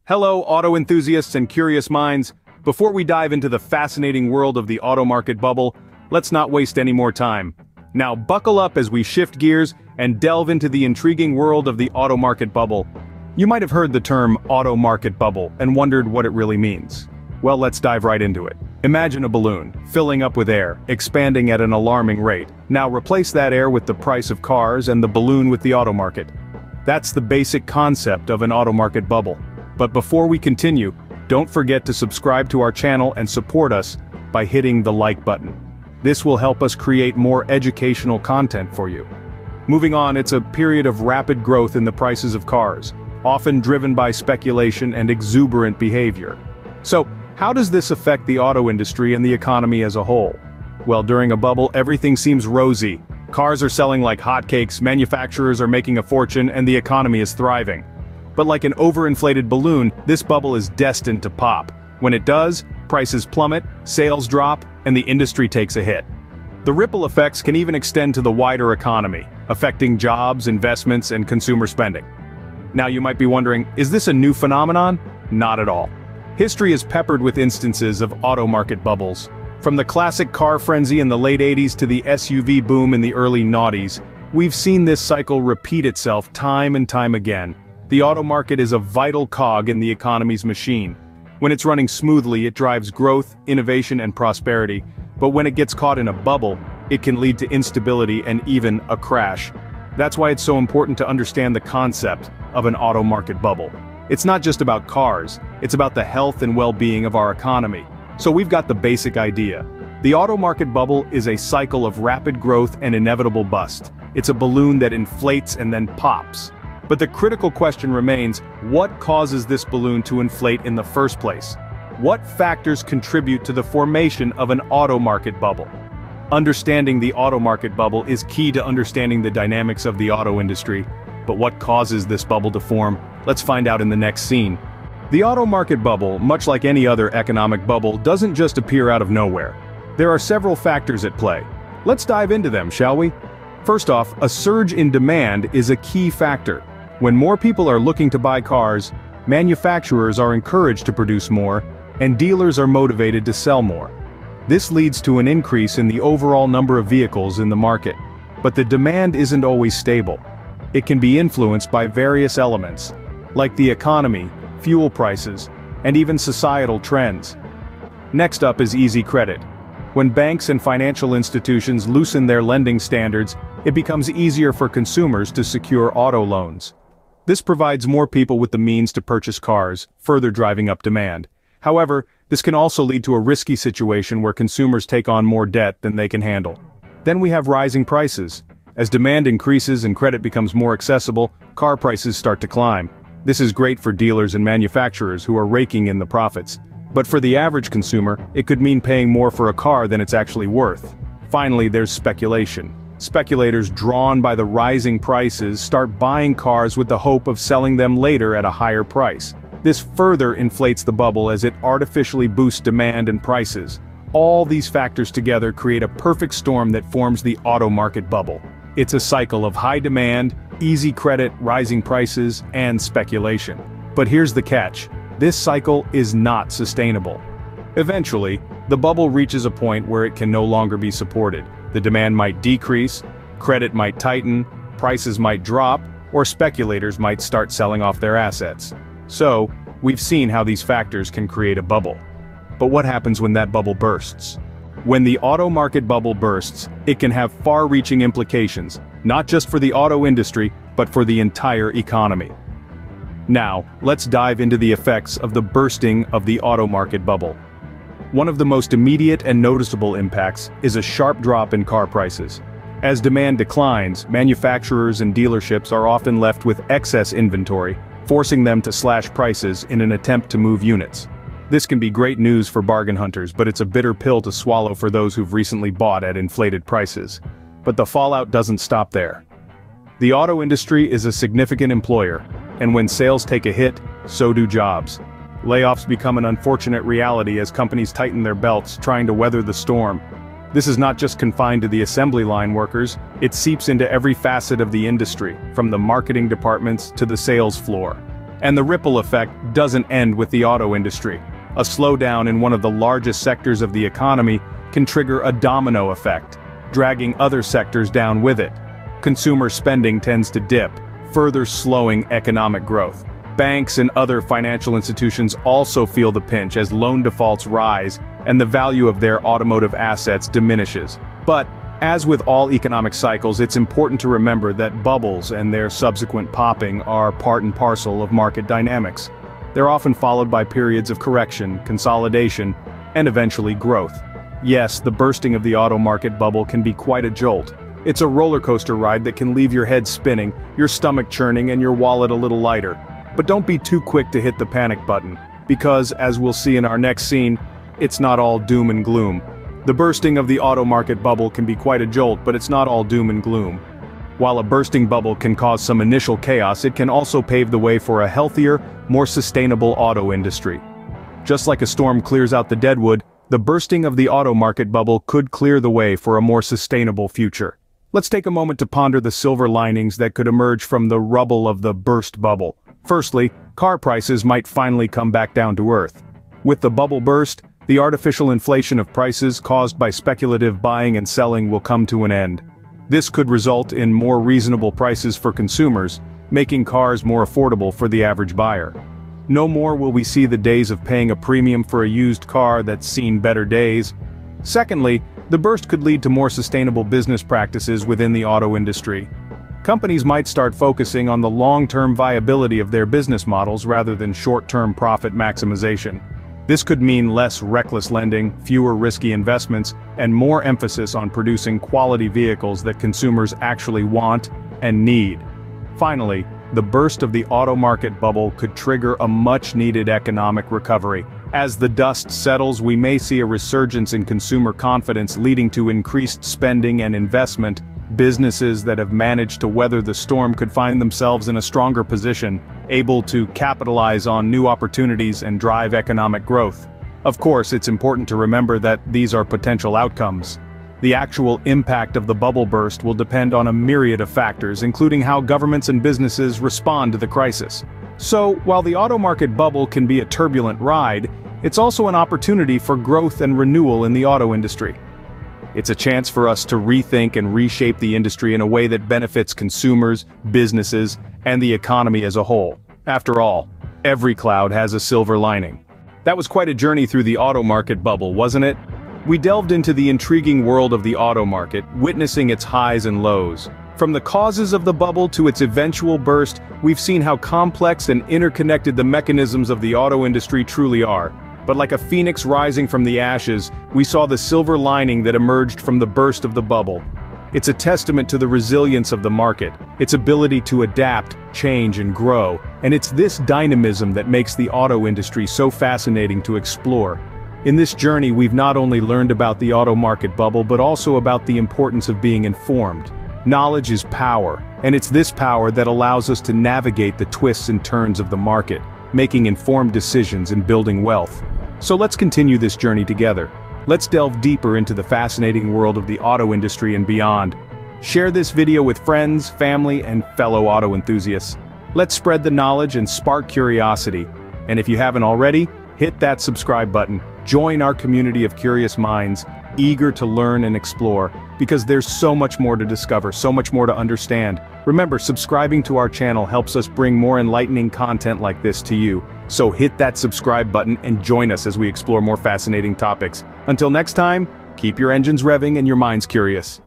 Hello, auto enthusiasts and curious minds. Before we dive into the fascinating world of the auto market bubble, let's not waste any more time. Now buckle up as we shift gears and delve into the intriguing world of the auto market bubble. You might have heard the term auto market bubble and wondered what it really means. Well, let's dive right into it. Imagine a balloon, filling up with air, expanding at an alarming rate. Now replace that air with the price of cars and the balloon with the auto market. That's the basic concept of an auto market bubble. But before we continue, don't forget to subscribe to our channel and support us by hitting the like button. This will help us create more educational content for you. Moving on, it's a period of rapid growth in the prices of cars, often driven by speculation and exuberant behavior. So, how does this affect the auto industry and the economy as a whole? Well, during a bubble, everything seems rosy. Cars are selling like hotcakes, manufacturers are making a fortune, and the economy is thriving. But like an overinflated balloon, this bubble is destined to pop. When it does, prices plummet, sales drop, and the industry takes a hit. The ripple effects can even extend to the wider economy, affecting jobs, investments, and consumer spending. Now you might be wondering, is this a new phenomenon? Not at all. History is peppered with instances of auto market bubbles. From the classic car frenzy in the late 80s to the SUV boom in the early noughties, we've seen this cycle repeat itself time and time again. The auto market is a vital cog in the economy's machine. When it's running smoothly, it drives growth, innovation, and prosperity. But when it gets caught in a bubble, it can lead to instability and even a crash. That's why it's so important to understand the concept of an auto market bubble. It's not just about cars, it's about the health and well-being of our economy. So we've got the basic idea. The auto market bubble is a cycle of rapid growth and inevitable bust. It's a balloon that inflates and then pops. But the critical question remains, what causes this balloon to inflate in the first place? What factors contribute to the formation of an auto market bubble? Understanding the auto market bubble is key to understanding the dynamics of the auto industry. But what causes this bubble to form? Let's find out in the next scene. The auto market bubble, much like any other economic bubble, doesn't just appear out of nowhere. There are several factors at play. Let's dive into them, shall we? First off, a surge in demand is a key factor. When more people are looking to buy cars, manufacturers are encouraged to produce more, and dealers are motivated to sell more. This leads to an increase in the overall number of vehicles in the market. But the demand isn't always stable. It can be influenced by various elements, like the economy, fuel prices, and even societal trends. Next up is easy credit. When banks and financial institutions loosen their lending standards, it becomes easier for consumers to secure auto loans. This provides more people with the means to purchase cars, further driving up demand. However, this can also lead to a risky situation where consumers take on more debt than they can handle. Then we have rising prices. As demand increases and credit becomes more accessible, car prices start to climb. This is great for dealers and manufacturers who are raking in the profits. But for the average consumer, it could mean paying more for a car than it's actually worth. Finally, there's speculation. Speculators drawn by the rising prices start buying cars with the hope of selling them later at a higher price. This further inflates the bubble as it artificially boosts demand and prices. All these factors together create a perfect storm that forms the auto market bubble. It's a cycle of high demand, easy credit, rising prices, and speculation. But here's the catch. This cycle is not sustainable. Eventually, the bubble reaches a point where it can no longer be supported. The demand might decrease, credit might tighten, prices might drop, or speculators might start selling off their assets. So, we've seen how these factors can create a bubble. But what happens when that bubble bursts? When the auto market bubble bursts, it can have far-reaching implications, not just for the auto industry, but for the entire economy. Now, let's dive into the effects of the bursting of the auto market bubble. One of the most immediate and noticeable impacts is a sharp drop in car prices. As demand declines, manufacturers and dealerships are often left with excess inventory, forcing them to slash prices in an attempt to move units. This can be great news for bargain hunters, but it's a bitter pill to swallow for those who've recently bought at inflated prices. But the fallout doesn't stop there. The auto industry is a significant employer, and when sales take a hit, so do jobs. Layoffs become an unfortunate reality as companies tighten their belts, trying to weather the storm. This is not just confined to the assembly line workers, it seeps into every facet of the industry, from the marketing departments to the sales floor. And the ripple effect doesn't end with the auto industry. A slowdown in one of the largest sectors of the economy can trigger a domino effect, dragging other sectors down with it. Consumer spending tends to dip, further slowing economic growth. Banks and other financial institutions also feel the pinch as loan defaults rise and the value of their automotive assets diminishes. But, as with all economic cycles, it's important to remember that bubbles and their subsequent popping are part and parcel of market dynamics. They're often followed by periods of correction, consolidation, and eventually growth. Yes, the bursting of the auto market bubble can be quite a jolt. It's a roller coaster ride that can leave your head spinning, your stomach churning, and your wallet a little lighter. But don't be too quick to hit the panic button, because, as we'll see in our next scene, it's not all doom and gloom. The bursting of the auto market bubble can be quite a jolt, but it's not all doom and gloom. While a bursting bubble can cause some initial chaos, it can also pave the way for a healthier, more sustainable auto industry. Just like a storm clears out the deadwood, the bursting of the auto market bubble could clear the way for a more sustainable future. Let's take a moment to ponder the silver linings that could emerge from the rubble of the burst bubble. Firstly, car prices might finally come back down to earth. With the bubble burst, the artificial inflation of prices caused by speculative buying and selling will come to an end. This could result in more reasonable prices for consumers, making cars more affordable for the average buyer. No more will we see the days of paying a premium for a used car that's seen better days. Secondly, the burst could lead to more sustainable business practices within the auto industry. Companies might start focusing on the long-term viability of their business models rather than short-term profit maximization. This could mean less reckless lending, fewer risky investments, and more emphasis on producing quality vehicles that consumers actually want and need. Finally, the burst of the auto market bubble could trigger a much-needed economic recovery. As the dust settles, we may see a resurgence in consumer confidence leading to increased spending and investment. Businesses that have managed to weather the storm could find themselves in a stronger position, able to capitalize on new opportunities and drive economic growth. Of course, it's important to remember that these are potential outcomes. The actual impact of the bubble burst will depend on a myriad of factors, including how governments and businesses respond to the crisis. So, while the auto market bubble can be a turbulent ride, it's also an opportunity for growth and renewal in the auto industry. It's a chance for us to rethink and reshape the industry in a way that benefits consumers, businesses, and the economy as a whole. After all, every cloud has a silver lining. That was quite a journey through the auto market bubble, wasn't it? We delved into the intriguing world of the auto market, witnessing its highs and lows. From the causes of the bubble to its eventual burst, we've seen how complex and interconnected the mechanisms of the auto industry truly are. But like a phoenix rising from the ashes, we saw the silver lining that emerged from the burst of the bubble. It's a testament to the resilience of the market, its ability to adapt, change, and grow, and it's this dynamism that makes the auto industry so fascinating to explore. In this journey, we've not only learned about the auto market bubble but also about the importance of being informed. Knowledge is power, and it's this power that allows us to navigate the twists and turns of the market, making informed decisions and building wealth. So let's continue this journey together. Let's delve deeper into the fascinating world of the auto industry and beyond. Share this video with friends, family, and fellow auto enthusiasts. Let's spread the knowledge and spark curiosity. And if you haven't already, hit that subscribe button. Join our community of curious minds, eager to learn and explore, because there's so much more to discover, so much more to understand. Remember, subscribing to our channel helps us bring more enlightening content like this to you. So hit that subscribe button and join us as we explore more fascinating topics. Until next time, keep your engines revving and your minds curious.